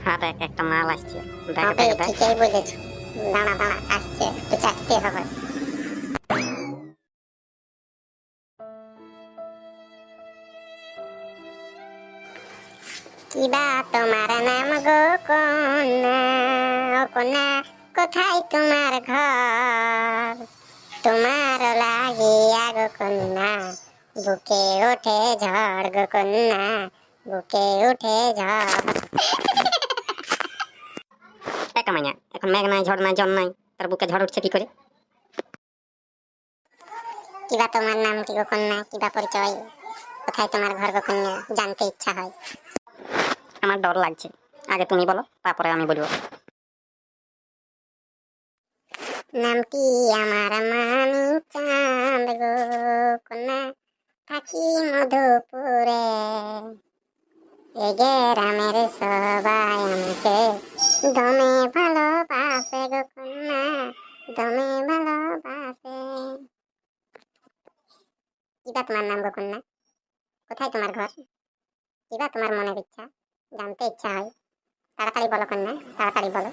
হ্যাঁ দেখ একটা মাল আসছে, দেখ হবে, দেখ দেখ। ঠিকই বুঝেছ। দাঁড়া দাঁড়া, আসছে, একটু চাটতে হবে। কিবা তোমার নাম গো কন্যা, ও কন্যা কোথায় তোমার ঘর? তোমার লাগিয়া গো কন্যা বুকে ওঠে ঝড় গো কন্যা, বুকে ওঠে ঝড়। একা মাইয়া, এখন মেঘ নাই, ঝড় নাই, জন নাই, তার বুকে ঝড় উঠছে কি করে? কিবা তোমার নাম কি গো কন্যা, কিবা পরিচয়, কোথায় তোমার ঘর গো কন্যা, জানতে ইচ্ছা হয়। আমার ডর লাগছে, আগে তুমি বলো তারপরে আমি বলবো। নামটি আমার মানি চাঁদ গো কন্যা, থাকি মধুপুরে। এ গ্রামের সবাই আমাকে দমে ভালোবাসে গো কন্যা, দমে ভালোবাসে। কিবা তোমার নাম গো কন্যা, কোথায় তোমার ঘর, কিবা তোমার মনের ইচ্ছা, জানতে ইচ্ছা হয়। তাড়াতাড়ি বলো কন্যা, তাড়াতাড়ি বলো।